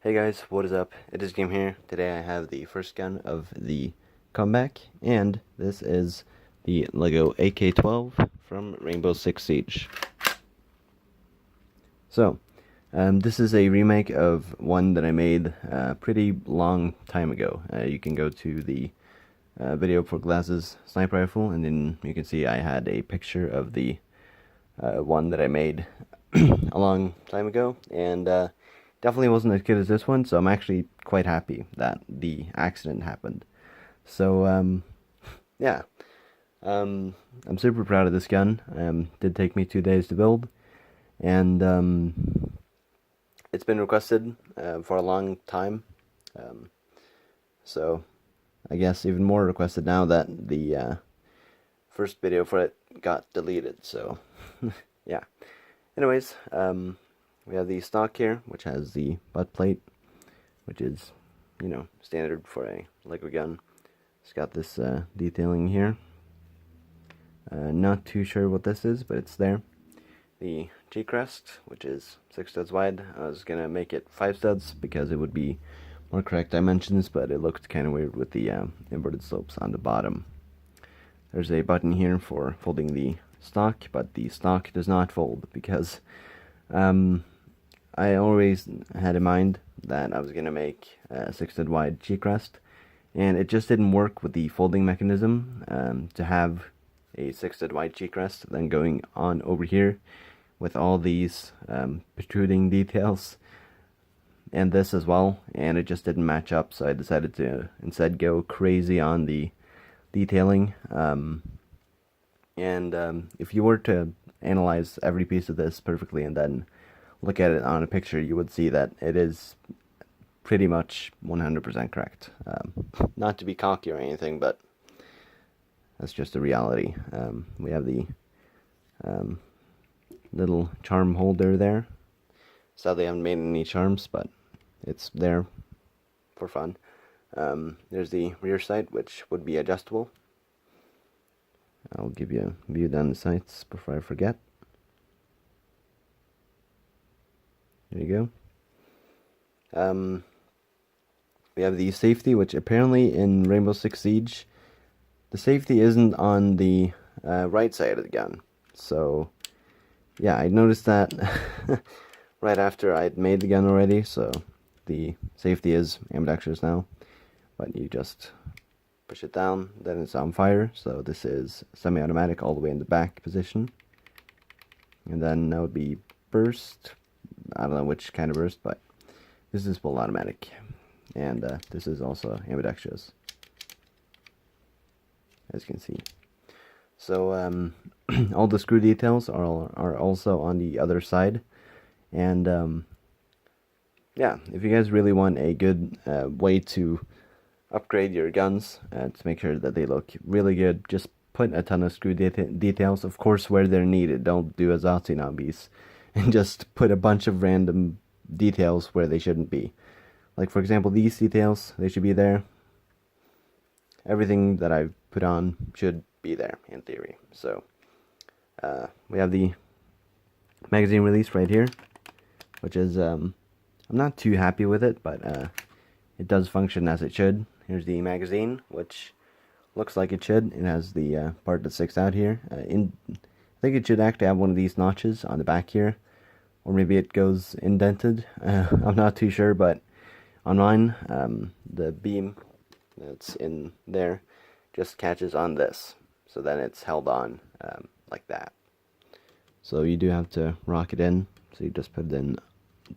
Hey guys, what is up? It is Game here. Today I have the first gun of the comeback, and this is the Lego AK-12 from Rainbow Six Siege. So, this is a remake of one that I made a pretty long time ago. You can go to the video for glasses sniper rifle, and then you can see I had a picture of the one that I made a long time ago, and definitely wasn't as good as this one, so I'm actually quite happy that the accident happened. So, yeah, I'm super proud of this gun. Did take me 2 days to build, and it's been requested for a long time, so I guess even more requested now that the first video for it got deleted, so yeah. Anyways, we have the stock here, which has the butt plate, which is, standard for a Lego gun. It's got this detailing here. Not too sure what this is, but it's there. The G-crest, which is 6 studs wide. I was gonna make it 5 studs because it would be more correct dimensions, but it looked kind of weird with the inverted slopes on the bottom. There's a button here for folding the stock, but the stock does not fold because I always had in mind that I was going to make a 6 stud wide G-crest, and it just didn't work with the folding mechanism to have a 6 stud wide G-crest then going on over here with all these protruding details and this as well, and it just didn't match up, so I decided to instead go crazy on the detailing. If you were to analyze every piece of this perfectly and then look at it on a picture, you would see that it is pretty much 100% correct. Not to be cocky or anything, but that's just a reality. We have the little charm holder there. Sadly, I haven't made any charms, but it's there for fun. There's the rear sight, which would be adjustable. I'll give you a view down the sights before I forget. There you go. We have the safety, which apparently in Rainbow Six Siege, the safety isn't on the right side of the gun. So, yeah, I noticed that right after I'd made the gun already, so the safety is ambidextrous now. But you just push it down, then it's on fire. So this is semi-automatic all the way in the back position. And then that would be burst. I don't know which kind of burst, but this is full automatic, and this is also ambidextrous, as you can see. So all the screw details are also on the other side, and yeah, if you guys really want a good way to upgrade your guns to make sure that they look really good, just put a ton of screw details, of course, where they're needed. Don't do a Zazi Nobbies and just put a bunch of random details where they shouldn't be. Like, for example, these details, they should be there. Everything that I've put on should be there, in theory. So, we have the magazine release right here, which is, I'm not too happy with it, but it does function as it should. Here's the magazine, which looks like it should. It has the part that sticks out here. I think it should actually have one of these notches on the back here, or maybe it goes indented. I'm not too sure, but on mine, the beam that's in there just catches on this, so then it's held on like that. So you do have to rock it in, so you just put it in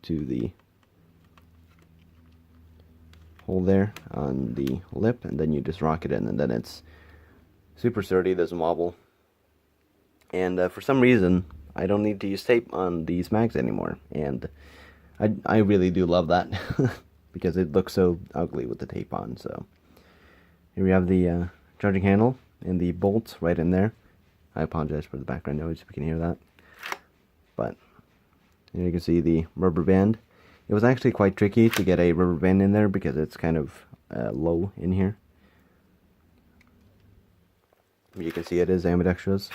to the hole there on the lip, and then you just rock it in, and then it's super sturdy, doesn't wobble. And for some reason, I don't need to use tape on these mags anymore, and I really do love that because it looks so ugly with the tape on. So here we have the charging handle and the bolts right in there. I apologize for the background noise if you can hear that, but here you can see the rubber band. It was actually quite tricky to get a rubber band in there because it's kind of low in here. You can see it is ambidextrous,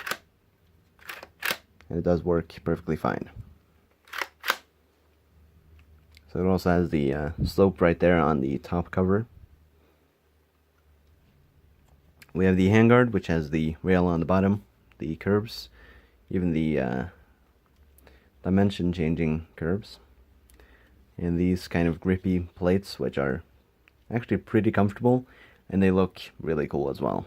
and it does work perfectly fine. So it also has the slope right there on the top cover. We have the handguard, which has the rail on the bottom, the curves, even the dimension changing curves, and these kind of grippy plates, which are actually pretty comfortable, and they look really cool as well.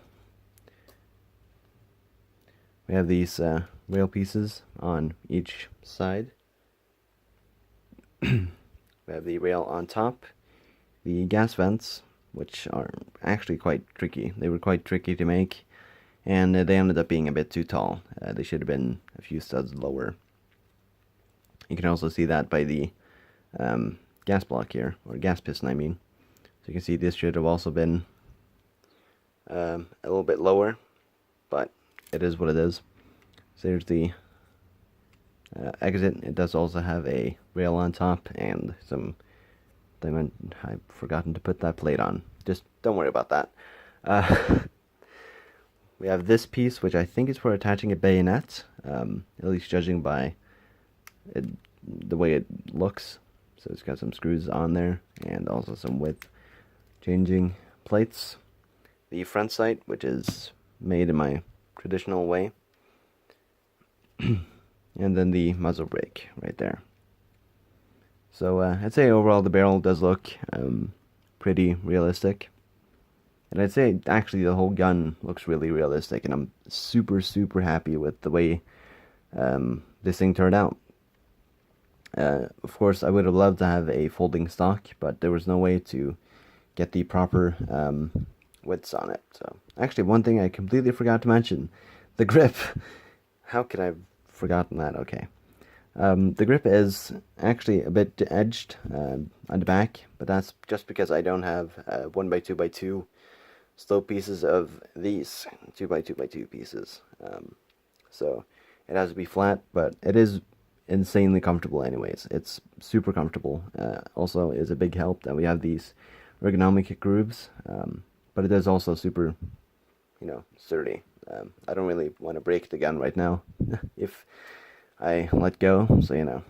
We have these rail pieces on each side. We have the rail on top, the gas vents, which are actually quite tricky. They were quite tricky to make, and they ended up being a bit too tall. They should have been a few studs lower. You can also see that by the gas block here, or gas piston I mean. So you can see this should have also been a little bit lower, but it is what it is. So here's the exit. It does also have a rail on top and some diamond. I've forgotten to put that plate on. Just don't worry about that. We have this piece, which I think is for attaching a bayonet, at least judging by the way it looks. So it's got some screws on there and also some width changing plates. The front sight, which is made in my traditional way. And then the muzzle brake right there. So I'd say overall the barrel does look pretty realistic. And I'd say actually the whole gun looks really realistic, and I'm super happy with the way this thing turned out. Of course, I would have loved to have a folding stock, but there was no way to get the proper widths on it. So actually, one thing I completely forgot to mention, the grip. How could I have forgotten that? Okay. The grip is actually a bit edged on the back, but that's just because I don't have 1x2x2 slope pieces of these 2x2x2 pieces. So it has to be flat, but it is insanely comfortable anyways. It's super comfortable. Also is a big help that we have these ergonomic grooves, but it is also super, sturdy. I don't really want to break the gun right now if I let go, so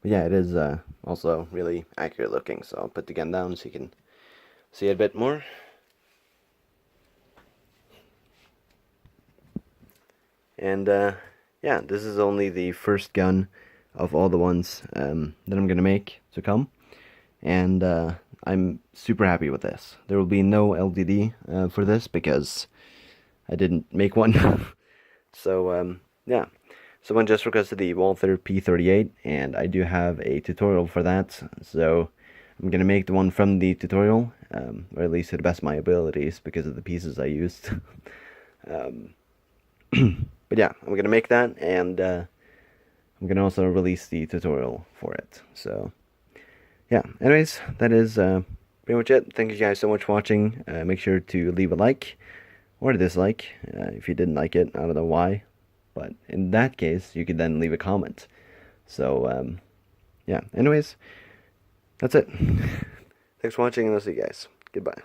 But yeah, it is also really accurate looking, so I'll put the gun down so you can see it a bit more. And yeah, this is only the first gun of all the ones that I'm going to make to come. And I'm super happy with this. There will be no LDD for this because I didn't make one. So yeah, someone just requested the Walther P38, and I do have a tutorial for that. So I'm going to make the one from the tutorial, or at least to the best of my abilities because of the pieces I used. But yeah, I'm going to make that, and I'm going to also release the tutorial for it. So yeah, anyways, that is pretty much it. Thank you guys so much for watching. Make sure to leave a like or a dislike if you didn't like it. I don't know why, but in that case, you could then leave a comment. So yeah, anyways, that's it. Thanks for watching, and I'll see you guys. Goodbye.